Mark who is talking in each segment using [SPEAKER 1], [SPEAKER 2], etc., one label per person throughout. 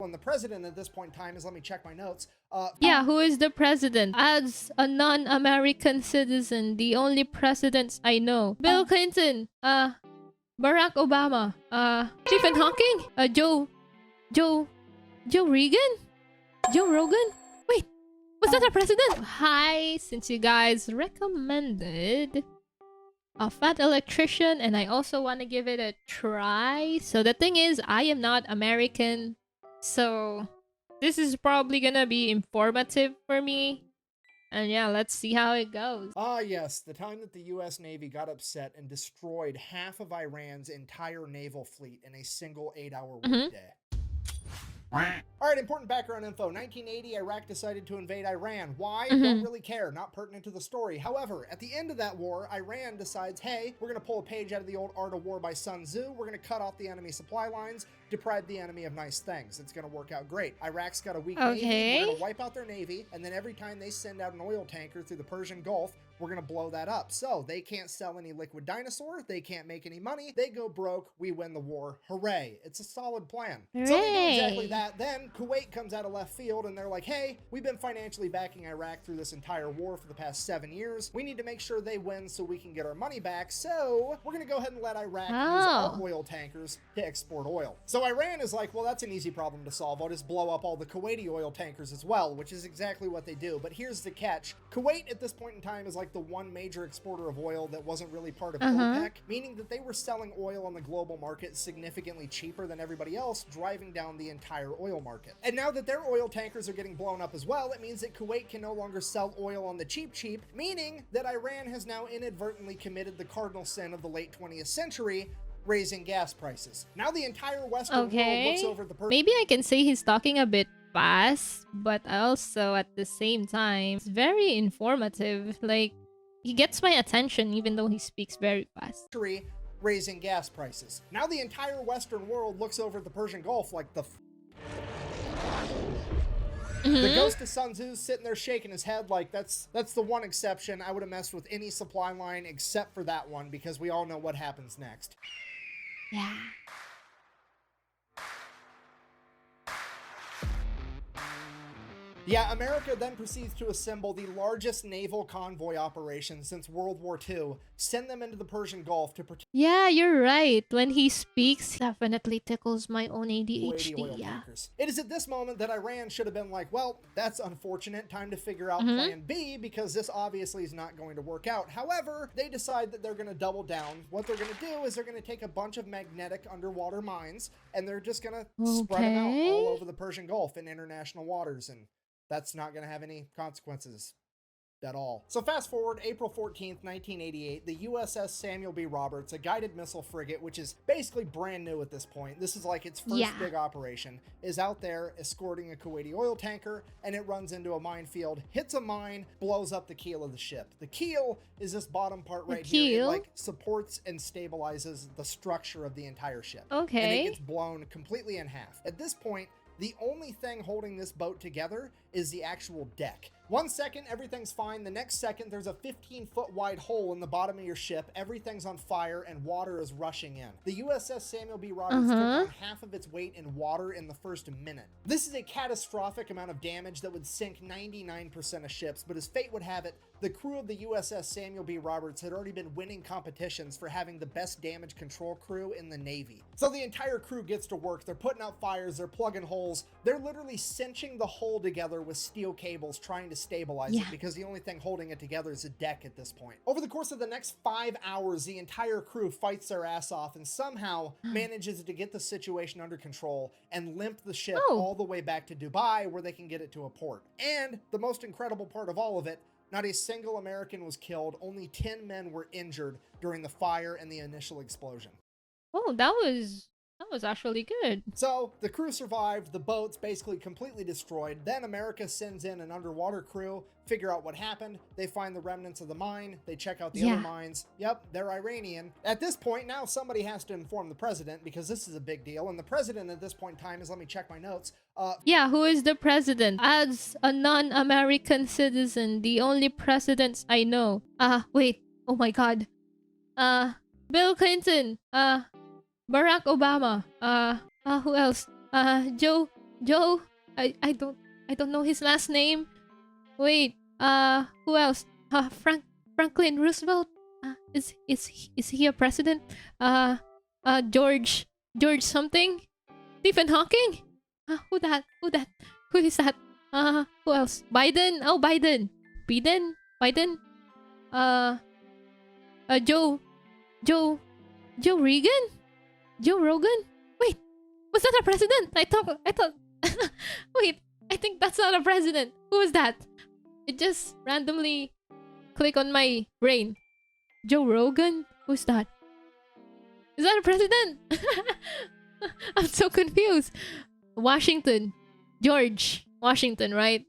[SPEAKER 1] And the president at this point in time is, let me check my notes.
[SPEAKER 2] Yeah, who is the president? As a non-American citizen, the only presidents I know: Bill Clinton, Barack Obama, Stephen Hawking, Joe Regan, Joe Rogan. Wait, was that a president? Hi, since you guys recommended a fat electrician, and I also want to give it a try. So the thing is, I am not American, so this is probably gonna be informative for me. And yeah, let's see how it goes.
[SPEAKER 1] Ah, yes, the time that the US Navy got upset and destroyed half of Iran's entire naval fleet in a single 8-hour workday. Alright, important background info. 1980, Iraq decided to invade Iran. Why? Don't really care. Not pertinent to the story. However, at the end of that war, Iran decides, hey, we're going to pull a page out of the old Art of War by Sun Tzu. We're going to cut off the enemy supply lines, deprive the enemy of nice things. It's going to work out great. Iraq's got a weak navy. We're going to wipe out their navy, and then every time they send out an oil tanker through the Persian Gulf, we're going to blow that up. So they can't sell any liquid dinosaur. They can't make any money. They go broke. We win the war. Hooray. It's a solid plan.
[SPEAKER 2] Hooray.
[SPEAKER 1] So they do exactly that. Then Kuwait comes out of left field and they're like, hey, we've been financially backing Iraq through this entire war for the past 7 years. We need to make sure they win so we can get our money back. So we're going to go ahead and let Iraq use our oil tankers to export oil. So Iran is like, well, that's an easy problem to solve. I'll just blow up all the Kuwaiti oil tankers as well, which is exactly what they do. But here's the catch. Kuwait at this point in time is like the one major exporter of oil that wasn't really part of OPEC, meaning that they were selling oil on the global market significantly cheaper than everybody else, driving down the entire oil market. And now that their oil tankers are getting blown up as well, it means that Kuwait can no longer sell oil on the cheap, meaning that Iran has now inadvertently committed the cardinal sin of the late 20th century, raising gas prices. Now the entire Western world looks over the
[SPEAKER 2] Maybe I can say he's talking a bit fast, but also at the same time, it's very informative. Like, he gets my attention even though he speaks very fast.
[SPEAKER 1] Raising gas prices. Now the entire Western world looks over the Persian Gulf like the ghost of Sun Tzu's sitting there shaking his head like that's the one exception. I would have messed with any supply line except for that one because we all know what happens next.
[SPEAKER 2] Yeah.
[SPEAKER 1] Yeah, America then proceeds to assemble the largest naval convoy operation since World War II, send them into the Persian Gulf to protect.
[SPEAKER 2] Yeah, you're right. When he speaks, definitely tickles my own ADHD. Yeah.
[SPEAKER 1] It is at this moment that Iran should have been like, well, that's unfortunate. Time to figure out plan B because this obviously is not going to work out. However, they decide that they're going to double down. What they're going to do is they're going to take a bunch of magnetic underwater mines and they're just going to spread them out all over the Persian Gulf in international waters, and that's not going to have any consequences at all. So fast forward, April 14th, 1988, the USS Samuel B. Roberts, a guided missile frigate, which is basically brand new at this point, this is like its first big operation, is out there escorting a Kuwaiti oil tanker, and it runs into a minefield, hits a mine, blows up the keel of the ship. The keel is this bottom part right here. It like supports and stabilizes the structure of the entire ship.
[SPEAKER 2] Okay.
[SPEAKER 1] And it gets blown completely in half. At this point, the only thing holding this boat together is the actual deck. 1 second, everything's fine. The next second, there's a 15-foot wide hole in the bottom of your ship. Everything's on fire and water is rushing in. The USS Samuel B. Roberts took on half of its weight in water in the first minute. This is a catastrophic amount of damage that would sink 99% of ships, but as fate would have it, the crew of the USS Samuel B. Roberts had already been winning competitions for having the best damage control crew in the Navy. So the entire crew gets to work. They're putting out fires, they're plugging holes, they're literally cinching the hull together with steel cables trying to stabilize it because the only thing holding it together is a deck at this point. Over the course of the next 5 hours, the entire crew fights their ass off and somehow manages to get the situation under control and limp the ship all the way back to Dubai where they can get it to a port. And the most incredible part of all of it, not a single American was killed, only 10 men were injured during the fire and the initial explosion.
[SPEAKER 2] Oh, that was actually good.
[SPEAKER 1] So the crew survived, the boat's basically completely destroyed. Then America sends in an underwater crew, figure out what happened. They find the remnants of the mine. They check out the other mines. Yep, they're Iranian. At this point, now somebody has to inform the president because this is a big deal. And the president at this point in time is, let me check my notes.
[SPEAKER 2] Yeah, who is the president? As a non-American citizen, the only presidents I know. Wait. Oh my god. Bill Clinton. Barack Obama. Who else? Joe. I don't know his last name. Wait. Who else? Franklin Roosevelt. Is he a president? George something. Stephen Hawking. Who that? Who that? Who is that? Who else? Biden. Oh, Biden. Biden. Uh, Joe. Joe Regan. Joe Rogan. Wait, was that a president? I thought. Wait, I think that's not a president. Who is that? It just randomly click on my brain. Joe Rogan? Who's that? Is that a president? I'm so confused. Washington. George Washington, right?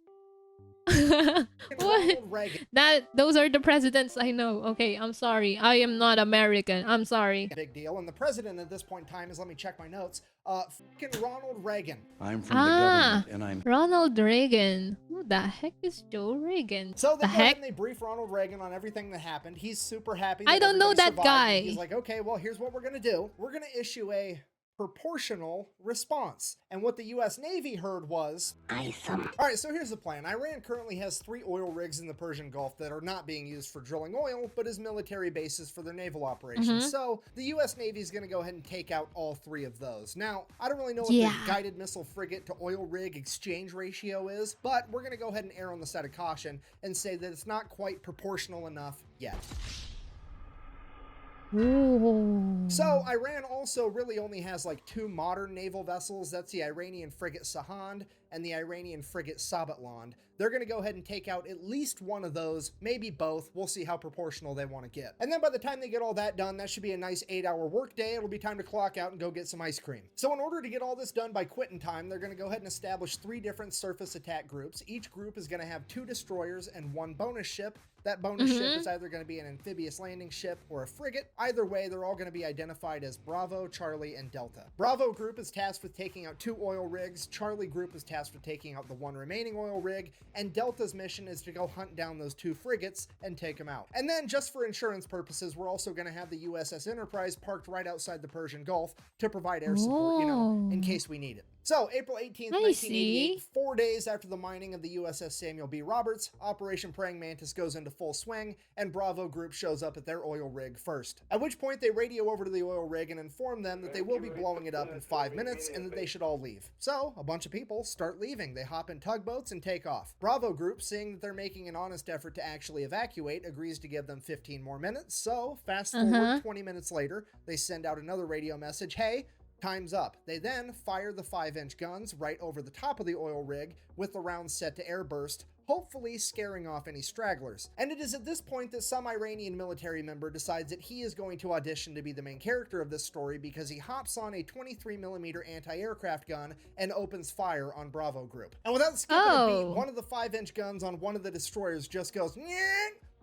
[SPEAKER 2] What? Those are the presidents I know. Okay, I'm sorry. I am not American. I'm sorry.
[SPEAKER 1] Big deal. And the president at this point in time is, let me check my notes, fucking Ronald Reagan.
[SPEAKER 3] I'm from the government, and I'm
[SPEAKER 2] Ronald Reagan. Who the heck is Joe Reagan?
[SPEAKER 1] So they go ahead and they brief Ronald Reagan on everything that happened. He's super happy that
[SPEAKER 2] I don't know that
[SPEAKER 1] survived.
[SPEAKER 2] guy.
[SPEAKER 1] He's like, okay, well, here's what we're gonna do. We're gonna issue a proportional response. And what the US Navy heard was awesome. All right, so here's the plan. Iran currently has 3 oil rigs in the Persian Gulf that are not being used for drilling oil, but as military bases for their naval operations. So the US Navy is going to go ahead and take out all 3 of those. Now, I don't really know what the guided missile frigate to oil rig exchange ratio is, but we're going to go ahead and err on the side of caution and say that it's not quite proportional enough yet.
[SPEAKER 2] Ooh.
[SPEAKER 1] So Iran also really only has like 2 modern naval vessels. That's the Iranian frigate Sahand and the Iranian frigate Sabatland. They're going to go ahead and take out at least one of those, maybe both. We'll see how proportional they want to get. And then by the time they get all that done, that should be a nice 8-hour work day. It'll be time to clock out and go get some ice cream. So in order to get all this done by quitting time, they're going to go ahead and establish 3 different surface attack groups. Each group is going to have 2 destroyers and 1 bonus ship. That bonus ship is either going to be an amphibious landing ship or a frigate. Either way, they're all going to be identified as Bravo, Charlie, and Delta. Bravo group is tasked with taking out 2 oil rigs. Charlie group is tasked with taking out the 1 remaining oil rig. And Delta's mission is to go hunt down those 2 frigates and take them out. And then, just for insurance purposes, we're also going to have the USS Enterprise parked right outside the Persian Gulf to provide air support, in case we need it. So, April 18th, 1988, 4 days after the mining of the USS Samuel B. Roberts, Operation Praying Mantis goes into full swing, and Bravo Group shows up at their oil rig first. At which point, they radio over to the oil rig and inform them that they will be blowing it up in 5 minutes and that they should all leave. So, a bunch of people start leaving. They hop in tugboats and take off. Bravo Group, seeing that they're making an honest effort to actually evacuate, agrees to give them 15 more minutes. So, fast forward 20 minutes later, they send out another radio message, hey, time's up. They then fire the 5-inch guns right over the top of the oil rig with the rounds set to airburst, hopefully scaring off any stragglers. And it is at this point that some Iranian military member decides that he is going to audition to be the main character of this story because he hops on a 23mm anti-aircraft gun and opens fire on Bravo Group. And without skipping a beat, one of the 5-inch guns on one of the destroyers just goes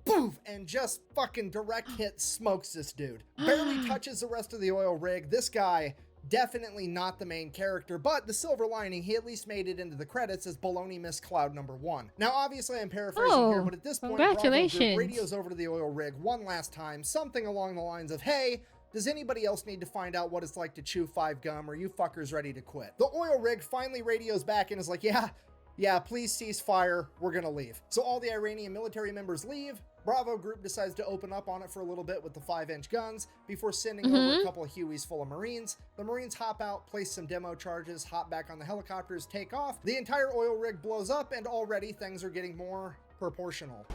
[SPEAKER 1] poof, and just fucking direct hit smokes this dude. Barely touches the rest of the oil rig. This guy, definitely not the main character, but the silver lining, he at least made it into the credits as Baloney Miss Cloud #1. Now, obviously, I'm paraphrasing here, but at this point,
[SPEAKER 2] congratulations.
[SPEAKER 1] Bravo Group radios over to the oil rig one last time, something along the lines of, hey, does anybody else need to find out what it's like to chew 5 gum? Or you fuckers ready to quit? The oil rig finally radios back and is like, yeah, please cease fire. We're gonna leave. So all the Iranian military members leave. Bravo Group decides to open up on it for a little bit with the 5-inch guns before sending over a couple of Hueys full of Marines. The Marines hop out, place some demo charges, hop back on the helicopters, take off. The entire oil rig blows up, and already things are getting more proportional.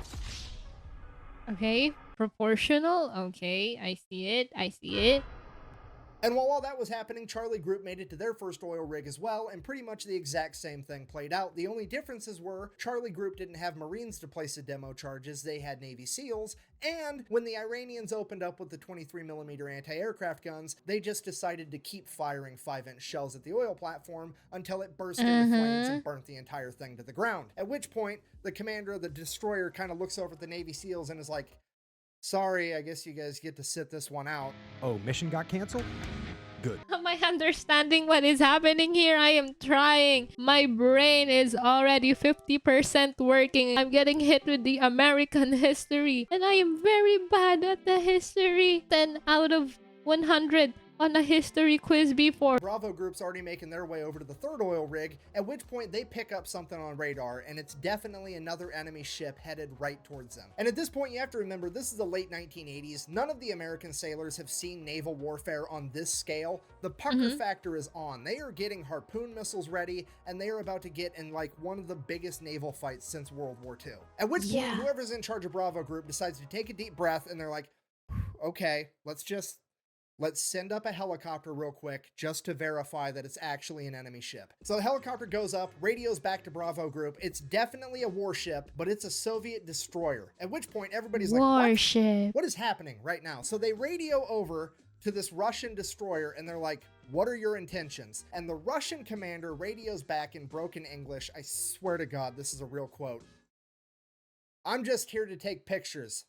[SPEAKER 2] Okay, proportional. Okay, I see it.
[SPEAKER 1] And while all that was happening, Charlie Group made it to their first oil rig as well, and pretty much the exact same thing played out. The only differences were Charlie Group didn't have Marines to place the demo charges, they had Navy SEALs, and when the Iranians opened up with the 23mm anti-aircraft guns, they just decided to keep firing 5-inch shells at the oil platform until it burst into flames and burnt the entire thing to the ground. At which point, the commander of the destroyer kind of looks over at the Navy SEALs and is like, sorry, I guess you guys get to sit this one out.
[SPEAKER 4] Oh, mission got canceled? Good.
[SPEAKER 2] Am I understanding what is happening here? I am trying. My brain is already 50% working. I'm getting hit with the American history. And I am very bad at the history. 10 out of 100. on a history quiz before.
[SPEAKER 1] Bravo group's already making their way over to the third oil rig, at which point they pick up something on radar, and it's definitely another enemy ship headed right towards them. And at this point, you have to remember, this is the late 1980s. None of the American sailors have seen naval warfare on this scale. The pucker factor is on. They are getting harpoon missiles ready, and they are about to get in like one of the biggest naval fights since World War II. At which point, whoever's in charge of Bravo group decides to take a deep breath, and they're like, okay, let's send up a helicopter real quick just to verify that it's actually an enemy ship. So the helicopter goes up, radios back to Bravo group. It's definitely a warship, but it's a Soviet destroyer. At which point everybody's like,
[SPEAKER 2] Warship.
[SPEAKER 1] what is happening right now? So they radio over to this Russian destroyer and they're like, what are your intentions? And the Russian commander radios back in broken English. I swear to God, this is a real quote. I'm just here to take pictures.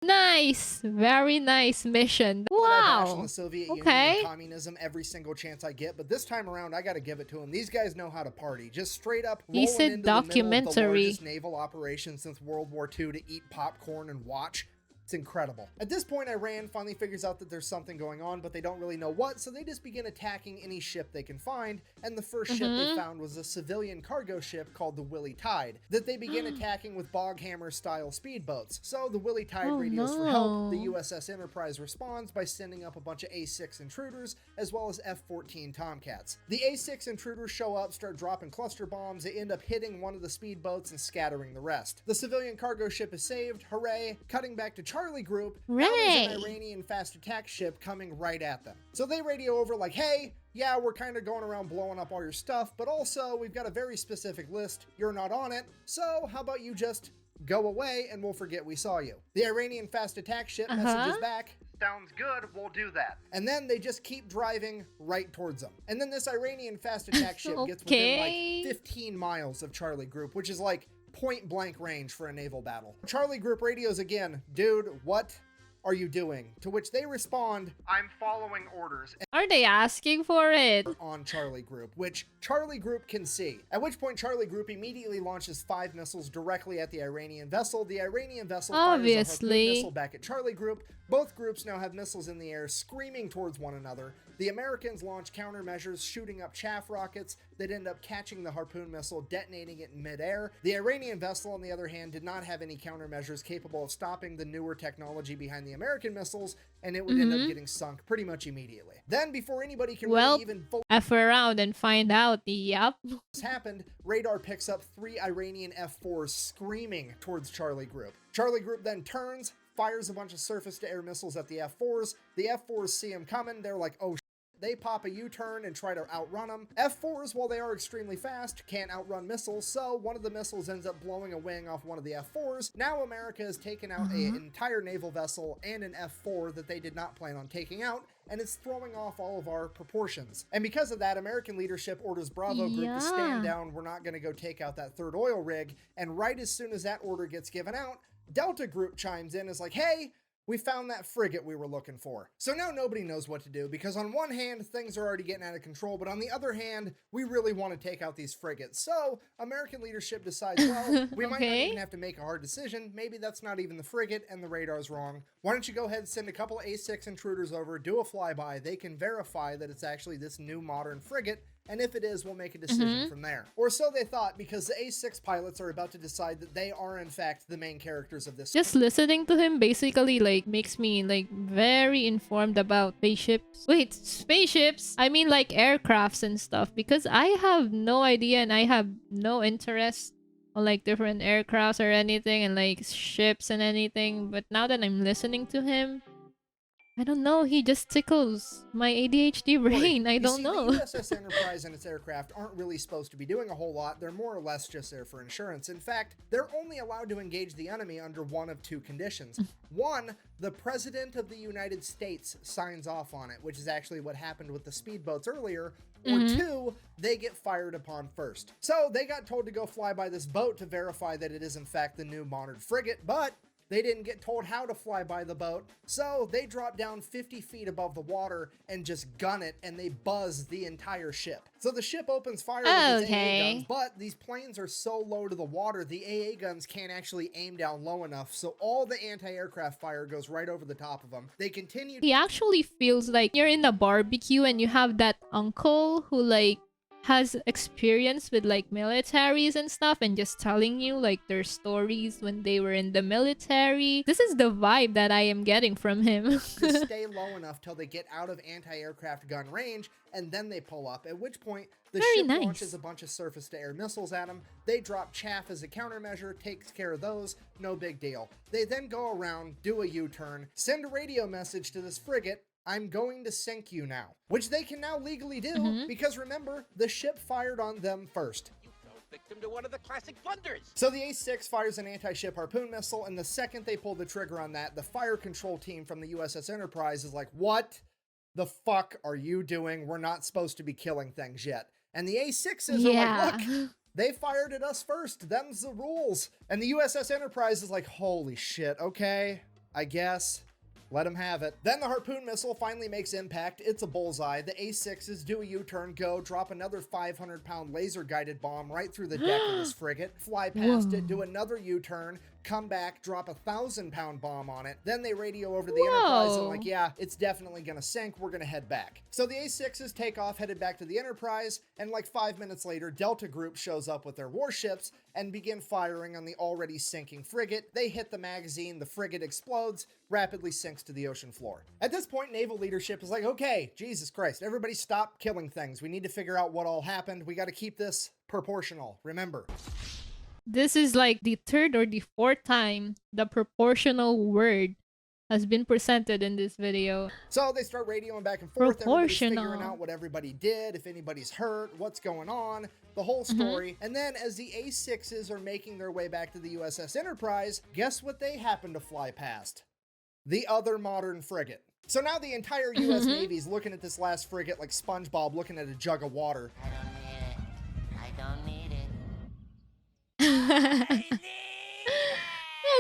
[SPEAKER 2] Nice, very nice mission.
[SPEAKER 1] I bash on
[SPEAKER 2] Wow.
[SPEAKER 1] the Soviet Union and communism every single chance I get, but this time around, I gotta give it to them. These guys know how to party. Just straight up rolling
[SPEAKER 2] Decent
[SPEAKER 1] into the middle of the
[SPEAKER 2] documentary.
[SPEAKER 1] largest naval operation since World War II to eat popcorn and watch. It's incredible. At this point, Iran finally figures out that there's something going on, but they don't really know what, so they just begin attacking any ship they can find, and the first ship they found was a civilian cargo ship called the Willie Tide, that they begin attacking with Boghammer-style speedboats. So the Willie Tide radios for help. The USS Enterprise responds by sending up a bunch of A6 intruders, as well as F-14 Tomcats. The A6 intruders show up, start dropping cluster bombs, they end up hitting one of the speedboats and scattering the rest. The civilian cargo ship is saved, hooray! Cutting back to Charlie group, now there's an Iranian fast attack ship coming right at them. So they radio over like, hey, yeah, we're kind of going around blowing up all your stuff, but also we've got a very specific list. You're not on it, so how about you just go away and we'll forget we saw you. The Iranian fast attack ship messages back, sounds good, we'll do that. And then they just keep driving right towards them. And then this Iranian fast attack ship gets within like 15 miles of Charlie group, which is like point blank range for a naval battle. Charlie group radios again, dude, what are you doing? To which they respond, I'm following orders.
[SPEAKER 2] Are they asking for it?
[SPEAKER 1] On Charlie group, which Charlie group can see. At which point Charlie group immediately launches 5 missiles directly at the Iranian vessel. The Iranian vessel fires a harpoon missile back at Charlie group. Both groups now have missiles in the air screaming towards one another. The Americans launch countermeasures, shooting up chaff rockets that end up catching the harpoon missile, detonating it in midair. The Iranian vessel, on the other hand, did not have any countermeasures capable of stopping the newer technology behind the American missiles, and it would end up getting sunk pretty much immediately. Then, before anybody can really even
[SPEAKER 2] F around and find out. Yep.
[SPEAKER 1] This happened, radar picks up 3 Iranian F-4s screaming towards Charlie group. Charlie group then turns, fires a bunch of surface-to-air missiles at the F-4s. The F-4s see them coming. They're like, oh, they pop a U-turn and try to outrun them. F-4s, while they are extremely fast, can't outrun missiles, so one of the missiles ends up blowing a wing off one of the F-4s. Now America has taken out an entire naval vessel and an F-4 that they did not plan on taking out, and it's throwing off all of our proportions. And because of that, American leadership orders Bravo group to stand down. We're not going to go take out that third oil rig. And right as soon as that order gets given out, Delta group chimes in, is like, hey, we found that frigate we were looking for. So now nobody knows what to do, because on one hand, things are already getting out of control, but on the other hand, we really want to take out these frigates. So American leadership decides, well, we might not even have to make a hard decision. Maybe that's not even the frigate and the radar's wrong. Why don't you go ahead and send a couple A6 intruders over, do a flyby. They can verify that it's actually this new modern frigate, and if it is, we'll make a decision from there. Or so they thought, because the A6 pilots are about to decide that they are in fact the main characters of this.
[SPEAKER 2] Just listening to him basically like makes me like very informed about spaceships. Wait, spaceships? I mean like aircrafts and stuff, because I have no idea and I have no interest on like different aircrafts or anything and like ships and anything. But now that I'm listening to him, I don't know, he just tickles my ADHD brain. I don't know.
[SPEAKER 1] The USS Enterprise and its aircraft aren't really supposed to be doing a whole lot. They're more or less just there for insurance. In fact, they're only allowed to engage the enemy under one of 2 conditions. One, the President of the United States signs off on it, which is actually what happened with the speedboats earlier. Or 2, they get fired upon first. So they got told to go fly by this boat to verify that it is in fact the new modern frigate, but They didn't get told how to fly by the boat, so they drop down 50 feet above the water and just gun it, and they buzz the entire ship. So the ship opens fire with its AA guns, but these planes are so low to the water, the AA guns can't actually aim down low enough, so all the anti-aircraft fire goes right over the top of them. They continue.
[SPEAKER 2] He actually feels like you're in a barbecue and you have that uncle who like has experience with like militaries and stuff and just telling you like their stories when they were in the military. This is the vibe that I am getting from him.
[SPEAKER 1] To stay low enough till they get out of anti-aircraft gun range, and then they pull up, at which point the ship launches a bunch of surface-to-air missiles at them. They drop chaff as a countermeasure, takes care of those, no big deal. They then go around, do a U-turn, send a radio message to this frigate, "I'm going to sink you now," which they can now legally do because remember, the ship fired on them first.
[SPEAKER 5] You fell victim to one of the classic blunders.
[SPEAKER 1] So the A6 fires an anti-ship harpoon missile, and the second they pull the trigger on that, the fire control team from the USS Enterprise is like, "What the fuck are you doing? We're not supposed to be killing things yet." And the A6s are like, "Look, they fired at us first. Them's the rules." And the USS Enterprise is like, "Holy shit, okay, I guess. Let him have it." Then the harpoon missile finally makes impact. It's a bullseye. The A6s do a U-turn, go, drop another 500-pound laser-guided bomb right through the deck of this frigate, fly past it, do another U-turn, come back, drop a 1,000-pound bomb on it. Then they radio over to the Enterprise and like, "Yeah, it's definitely gonna sink. We're gonna head back." So the A6s take off, headed back to the Enterprise, and like 5 minutes later, Delta Group shows up with their warships and begin firing on the already sinking frigate. They hit the magazine, the frigate explodes, rapidly sinks to the ocean floor. At this point, naval leadership is like, "Okay, Jesus Christ, everybody stop killing things. We need to figure out what all happened. We got to keep this proportional, remember."
[SPEAKER 2] This is like the third or the fourth time the proportional word has been presented in this video.
[SPEAKER 1] So they start radioing back and forth. Everybody's figuring out what everybody did, if anybody's hurt, what's going on, the whole story. And then as the A6s are making their way back to the USS Enterprise, guess what they happen to fly past? The other modern frigate. So now the entire US Navy's looking at this last frigate like SpongeBob looking at a jug of water.
[SPEAKER 5] I don't need it.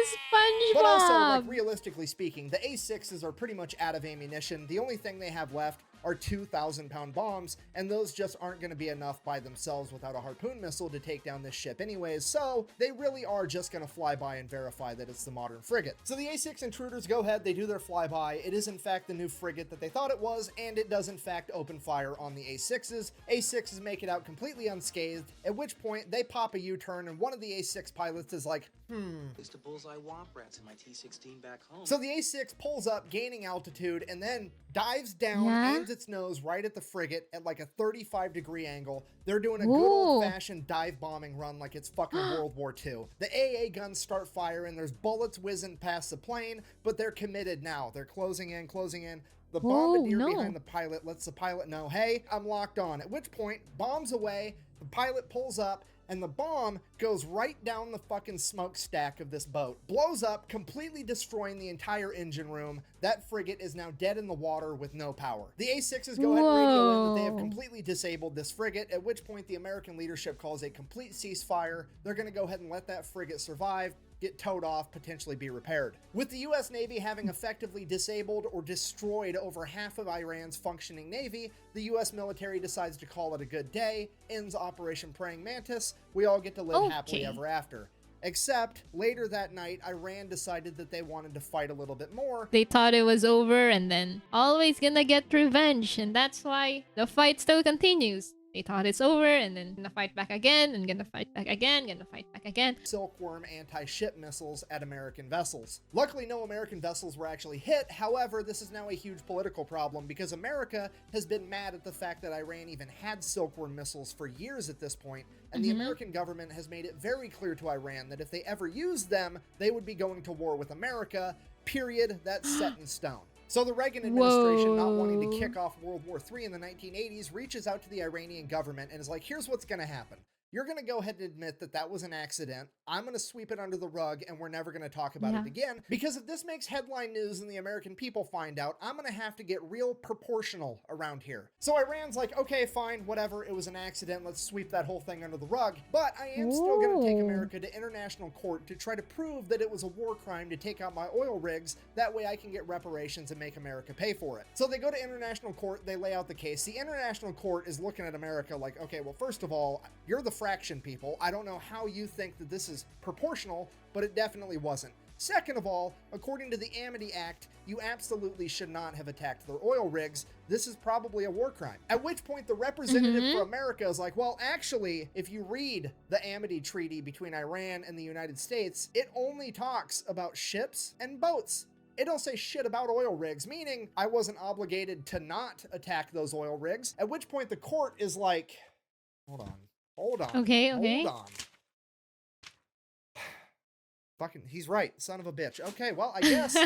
[SPEAKER 2] SpongeBob.
[SPEAKER 1] But also, like, realistically speaking, the A6s are pretty much out of ammunition. The only thing they have left are 2,000-pound bombs, and those just aren't going to be enough by themselves without a harpoon missile to take down this ship anyways, so they really are just going to fly by and verify that it's the modern frigate. So the A6 intruders go ahead, they do their flyby. It is in fact the new frigate that they thought it was, and it does in fact open fire on the A6s. A6s make it out completely unscathed, at which point they pop a U-turn, and one of the A6 pilots is like,
[SPEAKER 6] Used to bullseye womp rats in my T-16 back home.
[SPEAKER 1] So the A6 pulls up, gaining altitude, and then dives down, aims its nose right at the frigate at like a 35-degree angle. They're doing a good old-fashioned dive bombing run like it's fucking World War II. The AA guns start firing, there's bullets whizzing past the plane, but they're committed now. They're closing in, closing in. The bombardier behind the pilot lets the pilot know, "Hey, I'm locked on." At which point, bombs away, the pilot pulls up, and the bomb goes right down the fucking smokestack of this boat. Blows up, completely destroying the entire engine room. That frigate is now dead in the water with no power. The A6s go ahead and radio in that they have completely disabled this frigate, at which point the American leadership calls a complete ceasefire. They're going to go ahead and let that frigate survive, get towed off, potentially be repaired. With the US Navy having effectively disabled or destroyed over half of Iran's functioning navy, the US military decides to call it a good day, ends Operation Praying Mantis. We all get to live happily ever after. Except, later that night, Iran decided that they wanted to fight a little bit more.
[SPEAKER 2] They thought it was over and then always gonna get revenge, and that's why the fight still continues. They thought it's over and then gonna fight back again and gonna fight back again, gonna fight back again.
[SPEAKER 1] Silkworm anti-ship missiles at American vessels. Luckily, no American vessels were actually hit. However, this is now a huge political problem because America has been mad at the fact that Iran even had Silkworm missiles for years at this point, and the American government has made it very clear to Iran that if they ever used them, they would be going to war with America, period. That's set in stone. So the Reagan administration, not wanting to kick off World War III in the 1980s, reaches out to the Iranian government and is like, "Here's what's going to happen. you're going to go ahead and admit that that was an accident. I'm going to sweep it under the rug and we're never going to talk about it again. Because if this makes headline news and the American people find out, I'm going to have to get real proportional around here. So Iran's like, okay, fine, whatever. It was an accident. Let's sweep that whole thing under the rug. But I am still going to take America to international court to try to prove that it was a war crime to take out my oil rigs. That way I can get reparations and make America pay for it. So they go to international court. They lay out the case. The international court is looking at America like, okay, well, first of all, you're the fraction people. I don't know how you think that this is proportional, but it definitely wasn't. Second of all, according to the Amity Act, you absolutely should not have attacked their oil rigs. This is probably a war crime. At which point the representative for America is like, well, actually, if you read the Amity Treaty between Iran and the United States, it only talks about ships and boats. It don't say shit about oil rigs, meaning I wasn't obligated to not attack those oil rigs. At which point the court is like, hold on. Hold on.
[SPEAKER 2] Okay.
[SPEAKER 1] Hold on. Fucking, he's right, son of a bitch. Okay, well, I guess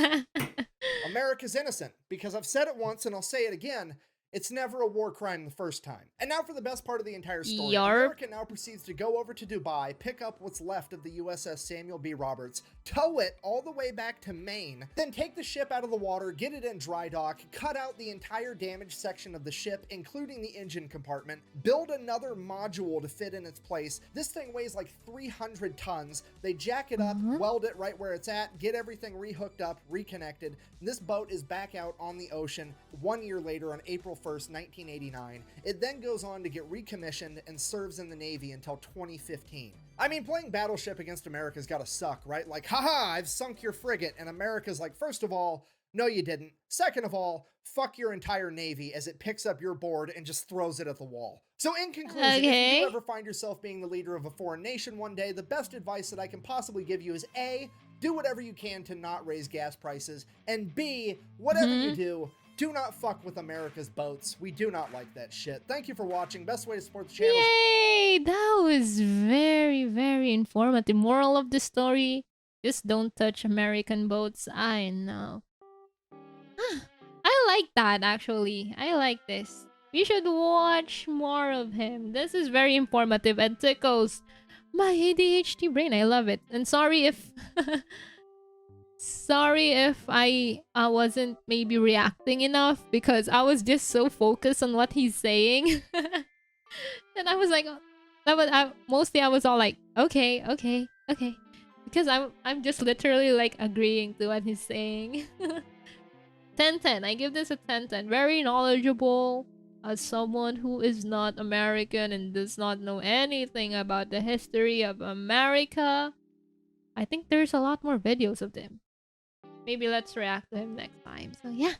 [SPEAKER 1] America's innocent because I've said it once and I'll say it again. It's never a war crime the first time. And now for the best part of the entire story. America now proceeds to go over to Dubai, pick up what's left of the USS Samuel B. Roberts, tow it all the way back to Maine, then take the ship out of the water, get it in dry dock, cut out the entire damaged section of the ship, including the engine compartment, build another module to fit in its place. This thing weighs like 300 tons. They jack it up, weld it right where it's at, get everything rehooked up, reconnected. And this boat is back out on the ocean 1 year later on April 1st, 1989. It then goes on to get recommissioned and serves in the Navy until 2015. I mean, playing Battleship against America's gotta suck, right? Like, haha, I've sunk your frigate, and America's like, first of all, no you didn't. Second of all, fuck your entire Navy as it picks up your board and just throws it at the wall. So in conclusion, if you ever find yourself being the leader of a foreign nation one day, the best advice that I can possibly give you is A, do whatever you can to not raise gas prices, and B, whatever you do not fuck with America's boats. We do not like that shit. Thank you for watching. Best way to support the channel.
[SPEAKER 2] Yay! That was very, very informative. Moral of the story, just don't touch American boats. I know. I like that, actually. I like this. We should watch more of him. This is very informative and tickles my ADHD brain. I love it. And sorry if... Sorry if I wasn't maybe reacting enough because I was just so focused on what he's saying. And I was like, mostly I was all like, okay. Because I'm just literally like agreeing to what he's saying. 10/10. I give this a 10/10. Very knowledgeable as someone who is not American and does not know anything about the history of America. I think there's a lot more videos of them. Maybe let's react to him next time. So yeah.